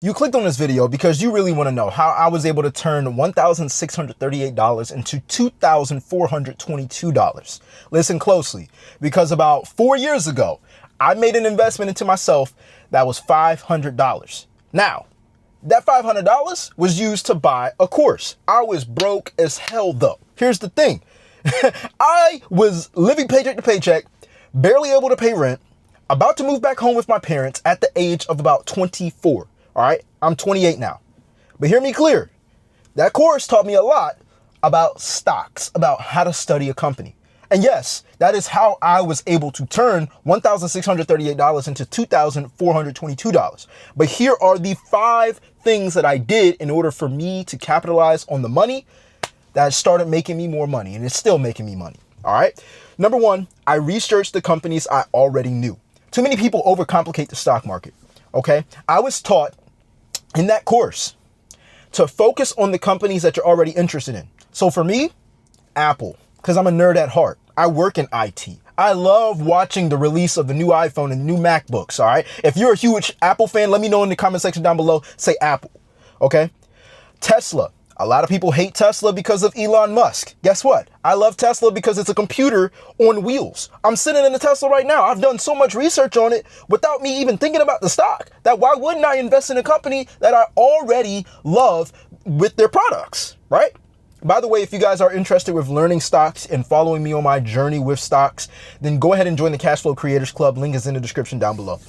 You clicked on this video because you really want to know how I was able to turn $1,638 into $2,422. Listen closely, because about 4 years ago, I made an investment into myself that was $500. Now, that $500 was used to buy a course. I was broke as hell though. Here's the thing. I was living paycheck to paycheck, barely able to pay rent, about to move back home with my parents at the age of about 24. All right, I'm 28 now. But hear me clear. That course taught me a lot about stocks, about how to study a company. And yes, that is how I was able to turn $1,638 into $2,422. But here are the 5 things that I did in order for me to capitalize on the money that started making me more money, and it's still making me money. All right. Number 1, I researched the companies I already knew. Too many people overcomplicate the stock market. Okay. I was taught in that course to focus on the companies that you're already interested in. So for me, Apple, because I'm a nerd at heart. I work in IT. I love watching the release of the new iPhone and the new MacBooks. All right. If you're a huge Apple fan, let me know in the comment section down below. Say Apple. Okay. Tesla. A lot of people hate Tesla because of Elon Musk. Guess what? I love Tesla because it's a computer on wheels. I'm sitting in a Tesla right now. I've done so much research on it without me even thinking about the stock, that why wouldn't I invest in a company that I already love with their products, right? By the way, if you guys are interested with learning stocks and following me on my journey with stocks, then go ahead and join the Cashflow Creators Club. Link is in the description down below.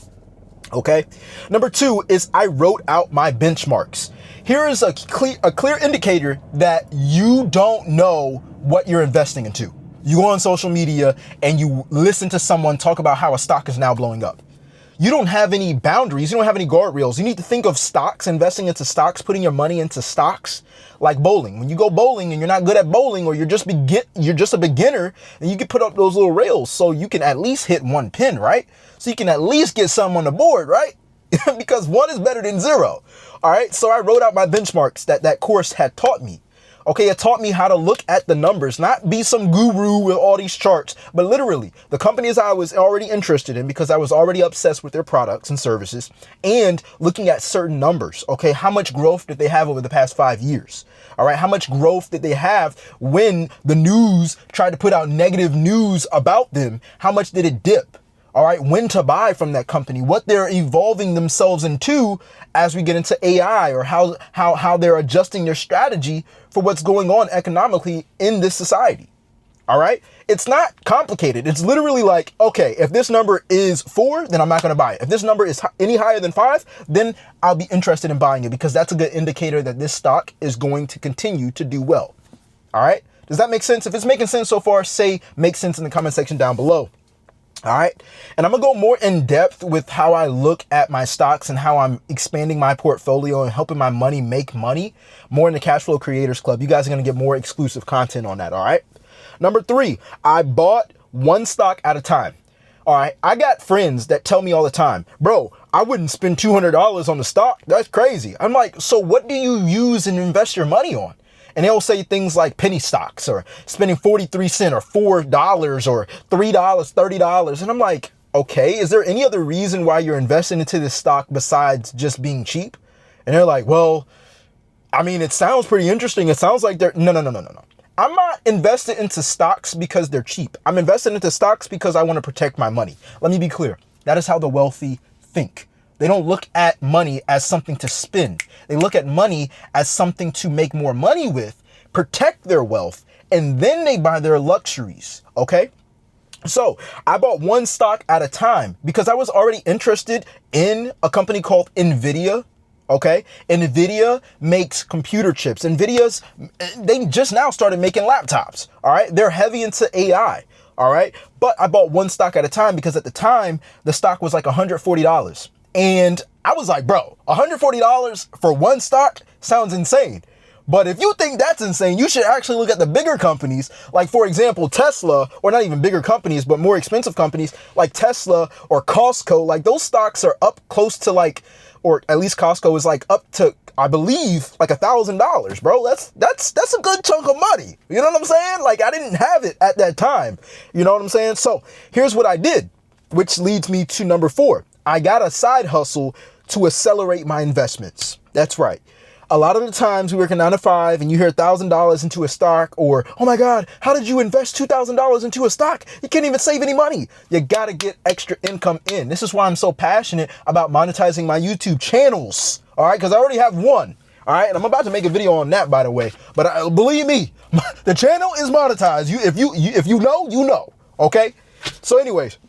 Okay. Number 2 is I wrote out my benchmarks. Here is a clear indicator that you don't know what you're investing into. You go on social media and you listen to someone talk about how a stock is now blowing up. You don't have any boundaries. You don't have any guardrails. You need to think of stocks, investing into stocks, putting your money into stocks like bowling. When you go bowling and you're not good at bowling, or you're just a beginner, then you can put up those little rails so you can at least hit 1 pin, right? So you can at least get some on the board, right? Because 1 is better than 0. All right. So I wrote out my benchmarks that course had taught me. Okay, it taught me how to look at the numbers, not be some guru with all these charts, but literally the companies I was already interested in because I was already obsessed with their products and services, and looking at certain numbers. Okay, how much growth did they have over the past 5 years? All right, how much growth did they have when the news tried to put out negative news about them? How much did it dip? All right, when to buy from that company, what they're evolving themselves into as we get into AI, or how they're adjusting their strategy for what's going on economically in this society. All right, it's not complicated. It's literally like, okay, if this number is 4, then I'm not going to buy it. If this number is any higher than 5, then I'll be interested in buying it, because that's a good indicator that this stock is going to continue to do well. All right, does that make sense? If it's making sense so far, say makes sense in the comment section down below. All right. And I'm going to go more in depth with how I look at my stocks and how I'm expanding my portfolio and helping my money make money more in the Cashflow Creators Club. You guys are going to get more exclusive content on that. All right. Number 3, I bought 1 stock at a time. All right. I got friends that tell me all the time, bro, I wouldn't spend $200 on the stock. That's crazy. I'm like, so what do you use and invest your money on? And they'll say things like penny stocks, or spending 43 cents or $4 or $3, $30. And I'm like, okay, is there any other reason why you're investing into this stock besides just being cheap? And they're like, well, I mean, it sounds pretty interesting. It sounds like they're no. I'm not invested into stocks because they're cheap. I'm invested into stocks because I want to protect my money. Let me be clear. That is how the wealthy think. They don't look at money as something to spend. They look at money as something to make more money with, protect their wealth, and then they buy their luxuries. Okay. So I bought 1 stock at a time because I was already interested in a company called NVIDIA. Okay. NVIDIA makes computer chips. They just now started making laptops. All right. They're heavy into AI. All right. But I bought 1 stock at a time because at the time the stock was like $140. And I was like, bro, $140 for 1 stock sounds insane. But if you think that's insane, you should actually look at the bigger companies, like, for example, Tesla, or not even bigger companies, but more expensive companies like Tesla or Costco. Like, those stocks are up close to like, or at least Costco is like up to, I believe, like $1,000, bro. That's a good chunk of money. You know what I'm saying? Like, I didn't have it at that time. You know what I'm saying? So here's what I did, which leads me to number 4. I got a side hustle to accelerate my investments. That's right. A lot of the times we work a 9 to 5 and you hear $1,000 into a stock, or, oh my God, how did you invest $2,000 into a stock? You can't even save any money. You got to get extra income in. This is why I'm so passionate about monetizing my YouTube channels. All right. Because I already have one. All right. And I'm about to make a video on that, by the way. But believe me, the channel is monetized. If you know, you know. Okay. So anyways,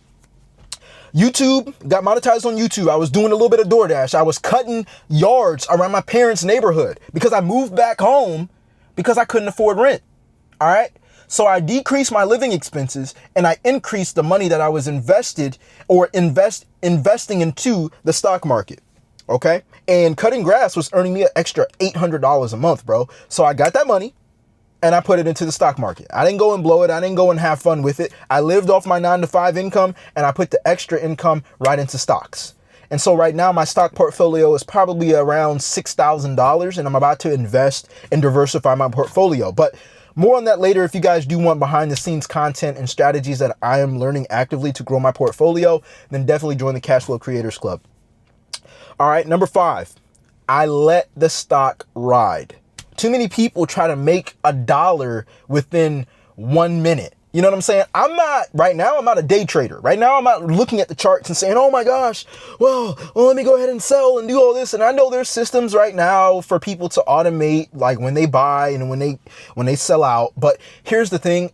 YouTube got monetized on YouTube. I was doing a little bit of DoorDash. I was cutting yards around my parents' neighborhood because I moved back home because I couldn't afford rent. All right. So I decreased my living expenses and I increased the money that I was investing into the stock market. Okay. And cutting grass was earning me an extra $800 a month, bro. So I got that money and I put it into the stock market. I didn't go and blow it. I didn't go and have fun with it. I lived off my 9 to 5 income and I put the extra income right into stocks. And so right now my stock portfolio is probably around $6,000 and I'm about to invest and diversify my portfolio. But more on that later. If you guys do want behind the scenes content and strategies that I am learning actively to grow my portfolio, then definitely join the Cash Flow Creators Club. All right, number 5, I let the stock ride. Too many people try to make $1 within 1 minute. You know what I'm saying? I'm not a day trader. Right now, I'm not looking at the charts and saying, oh my gosh, well, let me go ahead and sell and do all this. And I know there's systems right now for people to automate, like when they buy and when they sell out. But here's the thing.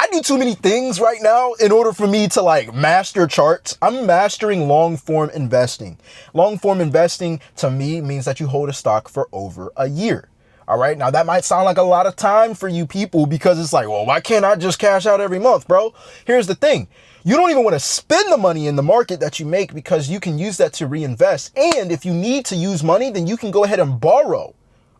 I do too many things right now in order for me to like master charts. I'm mastering long form investing. Long form investing to me means that you hold a stock for over a year. All right. Now that might sound like a lot of time for you people because it's like, well, why can't I just cash out every month, bro? Here's the thing. You don't even want to spend the money in the market that you make because you can use that to reinvest. And if you need to use money, then you can go ahead and borrow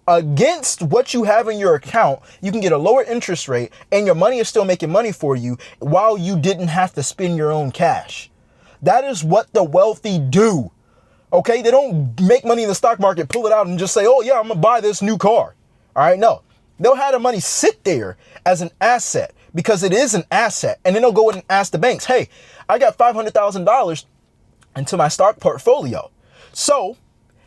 against what you have in your account. You can get a lower interest rate and your money is still making money for you while you didn't have to spend your own cash. That is what the wealthy do. Okay. They don't make money in the stock market, pull it out and just say, oh yeah, I'm going to buy this new car. All right. No, they'll have the money sit there as an asset because it is an asset. And then they'll go in and ask the banks, hey, I got $500,000 into my stock portfolio. So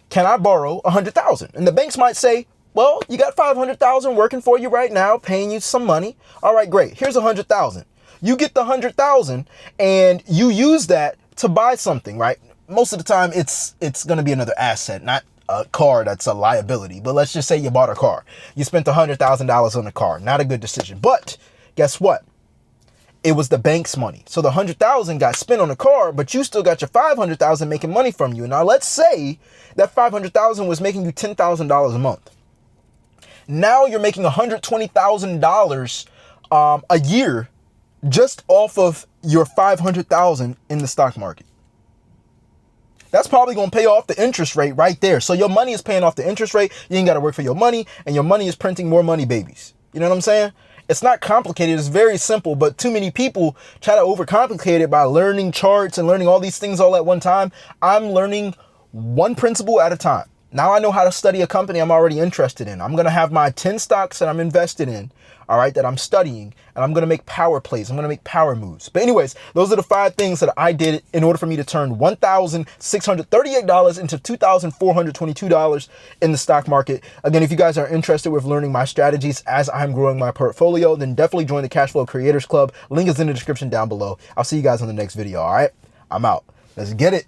can I borrow $100,000? And the banks might say, well, you got $500,000 working for you right now, paying you some money. All right, great. Here's $100,000. You get the $100,000 and you use that to buy something, right? Most of the time it's going to be another asset, not a car that's a liability. But let's just say you bought a car. You spent $100,000 on a car. Not a good decision. But guess what? It was the bank's money. So the $100,000 got spent on a car, but you still got your $500,000 making money from you. Now let's say that $500,000 was making you $10,000 a month. Now you're making $120,000 a year just off of your $500,000 in the stock market. That's probably going to pay off the interest rate right there. So your money is paying off the interest rate. You ain't got to work for your money, and your money is printing more money babies. You know what I'm saying? It's not complicated. It's very simple, but too many people try to overcomplicate it by learning charts and learning all these things all at one time. I'm learning one principle at a time. Now I know how to study a company I'm already interested in. I'm going to have my 10 stocks that I'm invested in, all right, that I'm studying, and I'm going to make power plays. I'm going to make power moves. But anyways, those are the 5 things that I did in order for me to turn $1,638 into $2,422 in the stock market. Again, if you guys are interested with learning my strategies as I'm growing my portfolio, then definitely join the Cash Flow Creators Club. Link is in the description down below. I'll see you guys on the next video, all right? I'm out. Let's get it.